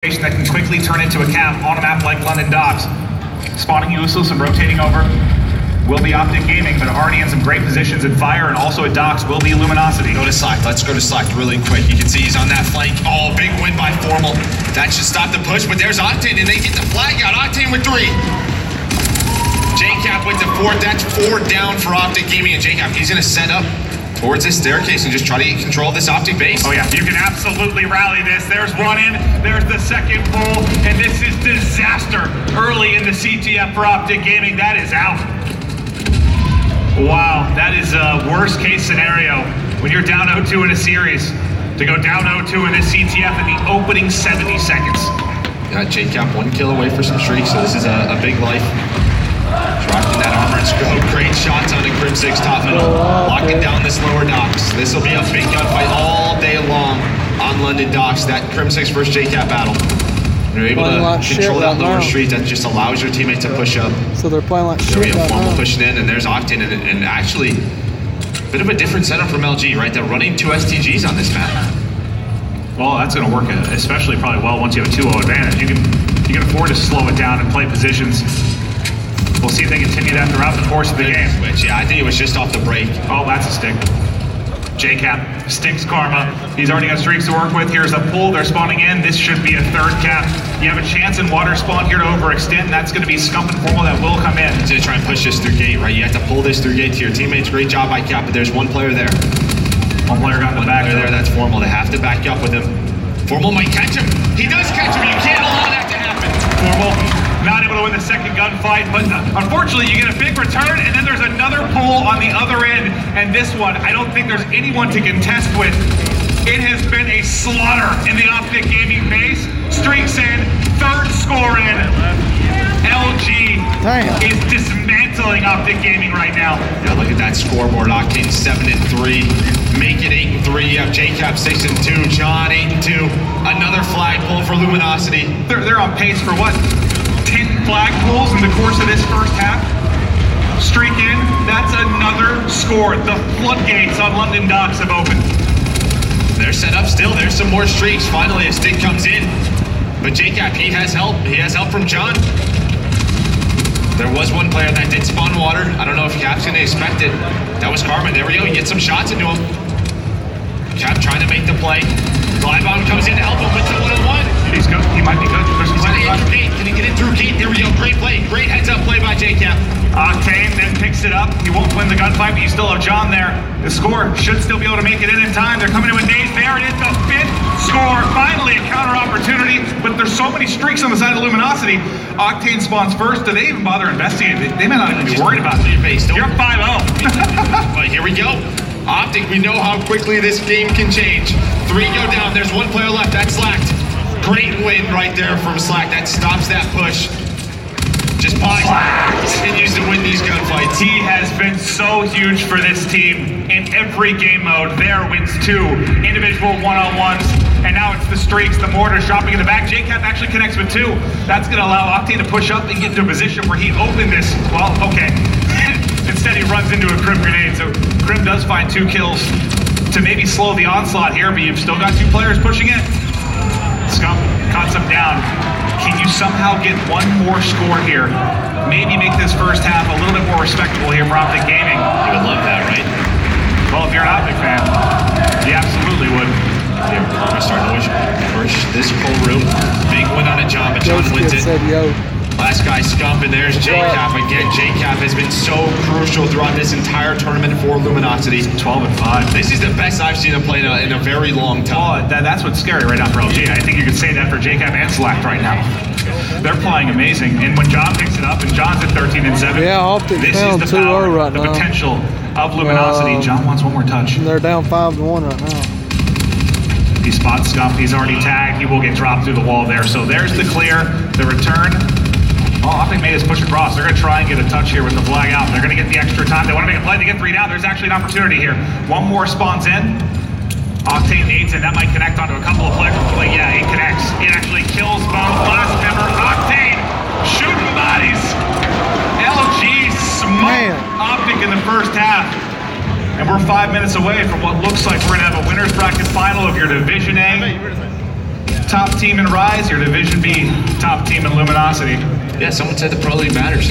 that can quickly turn into a cap on a map like London Docks. Spawning useless and rotating over will be Optic Gaming, but already in some great positions in fire, and also at docks will be Luminosity. Go to Slack. Let's go to Slack really quick. You can see he's on that flank. Oh, big win by Formal. That should stop the push, but there's Octane, and they get the flag out. Octane with 3. JCap with the 4. That's 4 down for Optic Gaming, and JCap, he's going to set up towards this staircase and just try to get control of this Optic base. Oh yeah, you can absolutely rally this. There's one in, there's the second pull, and this is disaster early in the CTF for Optic Gaming. That is out. Wow, that is a worst case scenario when you're down 0-2 in a series. To go down 0-2 in this CTF in the opening 70 seconds. Got JCap 1 kill away for some streaks, so this is a big life. Dropping that armor and scope, great shots on the Crim 6 top middle, locking down this lower docks. This will be a big gunfight all day long on London Docks, that Crim 6 versus JCap battle. You're able to control that lower street, that just allows your teammate to push up. So they're playing like shit. There we have Formal pushing in, and there's Octane, and actually, a bit of a different setup from LG, right? They're running 2 STGs on this map. Well, that's going to work especially probably well once you have a 2-0 advantage. You can afford to slow it down and play positions. We'll see if they continue that throughout the course of the game. Switch. Yeah, I think it was just off the break. Oh, that's a stick. JCap sticks karma. He's already got streaks to work with. Here's a pull. They're spawning in. This should be a 3rd cap. You have a chance in water spawn here to overextend. That's going to be Scump and Formal that will come in. To try and push this through gate, right? You have to pull this through gate to your teammates. Great job by Cap, but there's one player there. One player got in the back there. That's Formal. They have to back up with him. Formal might catch him. He does catch him. You can't allow that to happen. Formal not able to win the second gunfight, but unfortunately you get a big return, and then there's another pull on the other end, and this one, I don't think there's anyone to contest with. It has been a slaughter in the Optic Gaming base. Streaks in, 3rd score in. LG is dismantling Optic Gaming right now. Yeah, look at that scoreboard. Octane 7-3, make it 8-3. You have JCap 6-2, John 8-2. Another flag pull for Luminosity. They're on pace for what? 10 flag pulls in the course of this first half. Streak in, that's another score. The floodgates on London Docks have opened. They're set up still. There's some more streaks. Finally, a stick comes in. But JCap, he has help. He has help from John. There was one player that did spawn water. I don't know if Cap's gonna expect it. That was Carmen. There we go. You get some shots into him. Cap trying to make the play. Glide bomb comes in to help him with the 1-on-1. He's good. He might be good. He's gonna get through gate. Can he get it through gate? There we go. Great play. Great heads-up play by JCap. Octane then picks it up. He won't win the gunfight, but you still have John there. The score should still be able to make it in time. They're coming in with days. There it is, the 5th score. Finally a counter opportunity, but there's so many streaks on the side of Luminosity. Octane spawns first. Do they even bother investigating? They may not even be worried about it. You're 5-0. But here we go. Optic, we know how quickly this game can change. 3 go down. There's 1 player left. That's Slacked. Great win right there from Slack. That stops that push. Just pause. Continues to win these gunfights. He has been so huge for this team in every game mode. There wins 2 individual 1-on-1s, and now it's the streaks, the mortar shopping in the back. JCap actually connects with 2. That's going to allow Octane to push up and get into a position where he opened this. Well, okay. Instead, he runs into a Crim grenade. So Crim does find 2 kills to maybe slow the onslaught here, but you've still got 2 players pushing it. Scump cuts him down. Can you somehow get 1 more score here? Maybe make this first half a little bit more respectable here for Optic Gaming. You would love that, right? Well, if you're an Optic fan, you absolutely would. Yeah, Karma starting to push this whole room. Big win on a John, but John wins it. Last guy Scump, and there's JCap again. JCap has been so crucial throughout this entire tournament for Luminosity. 12-5. This is the best I've seen him play in a very long time. Oh, that's what's scary right now for LG. I think you could say that for JCap and Slack right now. They're playing amazing, and when John picks it up, and John's at 13-7, yeah, Optic this down is the 2-0 power, right the now. potential of Luminosity. John wants 1 more touch. They're down 5-1 right now. He spots Scump. He's already tagged. He will get dropped through the wall there. So there's the clear, the return. Oh, Optic made his push across. They're going to try and get a touch here with the flag out. They're going to get the extra time. They want to make a play. They get 3 down. There's actually an opportunity here. 1 more spawns in. Octane aids, and that might connect onto a couple of players. But yeah, it connects. It actually kills both. Last member, Octane, shooting bodies. LG smoked Optic in the first half. And we're 5 minutes away from what looks like we're going to have a winner's bracket final of your Division A top team in Rise, your Division B top team in Luminosity. Yeah, someone said the Pro League matters.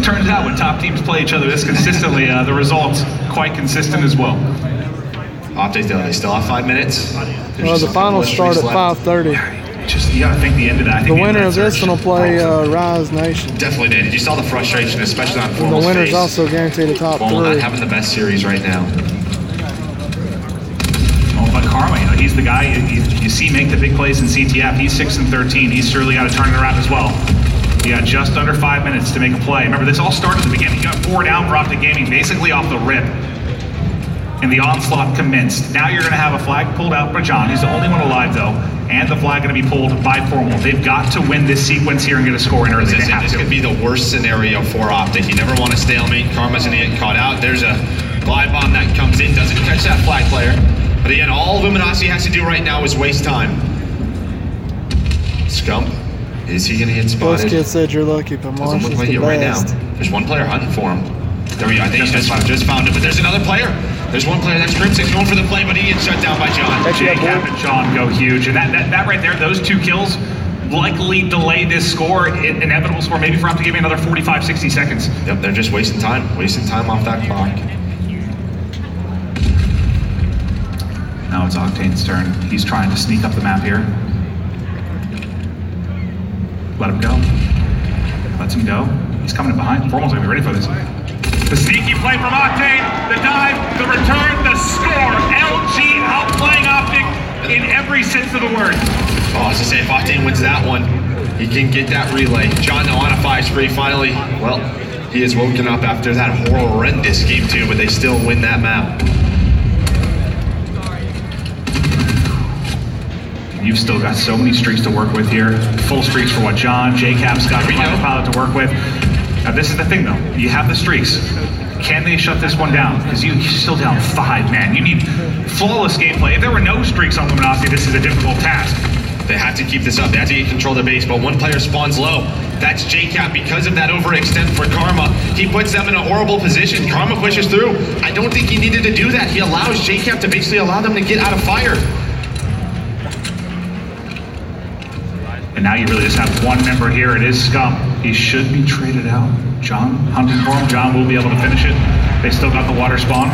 Turns out when top teams play each other this consistently, the results quite consistent as well. Optic, though, they still have 5 minutes. Well, the finals start at 5:30. Just, you gotta think the end of that. The winner of this one will play Rise Nation. Definitely did. You saw the frustration, especially on And Formal's the winner's face. also guaranteed a top Formal not 3. having the best series right now. Oh, but Karma, you know, he's the guy you see make the big plays in CTF. He's 6-13. He's surely got to turn it around as well. You got just under 5 minutes to make a play. Remember, this all started at the beginning. You got 4 down for Optic Gaming, basically off the rip. And the onslaught commenced. Now you're going to have a flag pulled out by John. He's the only one alive, though. And the flag going to be pulled by Formal. They've got to win this sequence here and get a score in early. This could be the worst scenario for Optic. You never want to stalemate. Karma's going to get caught out. There's a glide bomb that comes in. Doesn't catch that flag player. But again, all Luminosity has to do right now is waste time. Scump. Is he going to get spotted? Those kids said you're lucky, but Doesn't look Marshall's like the it right now. best. There's one player hunting for him. There we go. I think he just found him. But there's another player. There's one player. That's Crimson going for the play, but he gets shut down by John. J-Cap and John go huge. And that right there, those 2 kills likely delay this score, inevitable score, maybe for Optic Gaming another 45, 60 seconds. Yep, they're just wasting time off that clock. Now it's Octane's turn. He's trying to sneak up the map here. Let him go. Lets him go. He's coming in behind. Formal's gonna be ready for this. The sneaky play from Octane, the dive, the return, the score. LG outplaying Optic in every sense of the word. Oh, I was gonna say, if Octane wins that one, he can get that relay. John, though, on a 5 spree, finally, well, he is woken up after that horrendous game 2, but they still win that map. You've still got so many streaks to work with here. Full streaks for what John, J-Cap's got the pilot to work with. Now this is the thing though, you have the streaks. Can they shut this one down? Because you're still down 5, man. You need flawless gameplay. If there were no streaks on Luminosity, this is a difficult task. They have to keep this up. They have to get control of the base, but one player spawns low. That's J-Cap. Because of that overextend for Karma, he puts them in a horrible position. Karma pushes through. I don't think he needed to do that. He allows J-Cap to basically allow them to get out of fire. And now you really just have one member here. It is Scum. He should be traded out. John hunting for him. John will be able to finish it. They still got the water spawn.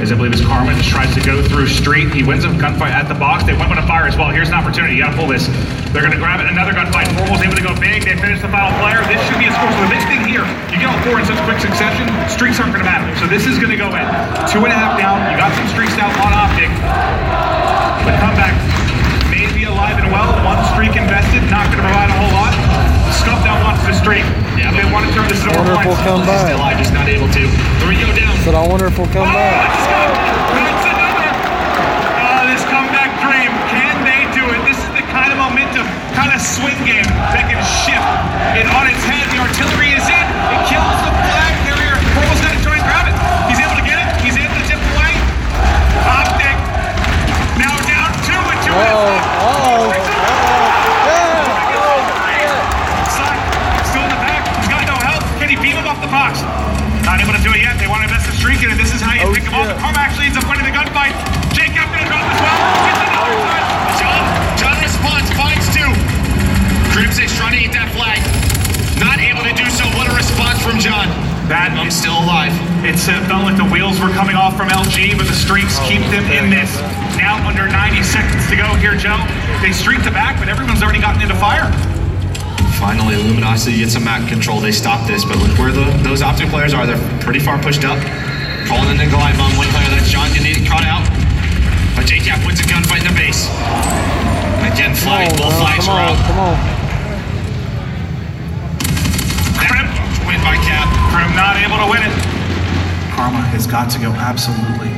As I believe as Karma just tries to go through street. He wins a gunfight at the box. They went with a fire as well. Here's an opportunity. You gotta pull this. They're gonna grab it. Another gunfight. Formal's able to go big. They finish the final player. This should be a score. So the big thing here, you get all 4 in such quick succession, streaks aren't gonna matter. So this is gonna go in. 2.5 down. You got some streaks down on Optic. The comeback may be alive and well. 1 streak invested, not gonna provide a whole lot. Scump now wants the streak. Yeah, they want to turn this into I wonder if we'll come back. Still alive, just not able to. 3 go down. But I wonder if we'll come back. That's another. This comeback dream. Can they do it? This is the kind of momentum, kind of swing game that can shift it on its head. The artillery is in. It kills the flag carrier. Formal's got to try and grab it. He's able to get it. He's able to tip away. Optic now down 2 with 2 minutes left. Still in the back. He's got no help. Can he beam him off the box? Not able to do it yet. They want to invest a streak in it. This is how you pick him off. Karma actually ends up winning the gunfight. J-Cap gonna drop as well. Gets another touch. John responds, finds 2. Crimson's trying to eat that flag. Not able to do so. What a response from John. I'm still alive. It felt like the wheels were coming off from LG, but the streaks keep them in this. Now under 90 seconds to go here, Joe. They streaked the back, but everyone's already gotten into fire. Finally, Luminosity gets some map control. They stop this, but look where those Optic players are. They're pretty far pushed up. Calling in the glide bomb. One player, that's John, gonna get caught out. But J-Cap wins a gunfight in the base. Again, both flags are out. Come on. Win by Cap. Prim not able to win it. Karma has got to go absolutely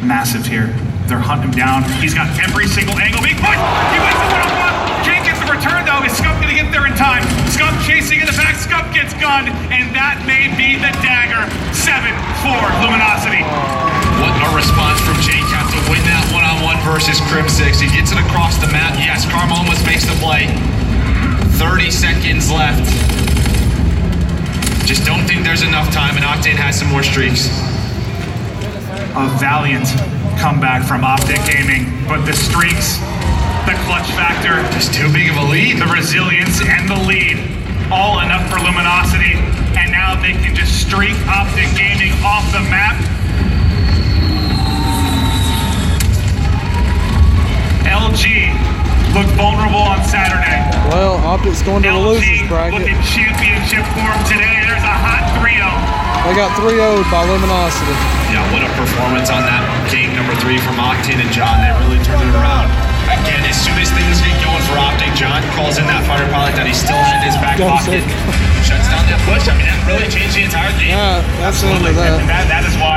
massive here. They're hunting him down. He's got every single angle being pushed. He wins the 1-on-1. Jake gets the return though. Is Scump gonna get there in time? Scump chasing in the back. Scump gets gunned, and that may be the dagger. 7 for Luminosity. What a response from J-Cap to win that 1-on-1 versus Crim6. He gets it across the map. Yes, Karma almost makes the play. 30 seconds left. Just don't think there's enough time, and Octane has some more streaks. A valiant comeback from Optic Gaming, but the streaks The clutch factor, Just too big of a lead. the resilience, and the lead. All enough for Luminosity. And now they can just streak Optic Gaming off the map. LG looked vulnerable on Saturday. Well, Optic's going to the losers LG bracket. looking championship form today. There's a hot 3-0. They got 3-0'd by Luminosity. Yeah, what a performance on that game number 3 from Octane and John. They really turned it around. Again, as soon as things get going for Optic, John calls in that fighter pilot that he still had in his back pocket. Shuts down that push. I mean, that really changed the entire game. Yeah, that's the end of Absolutely. that. And that is why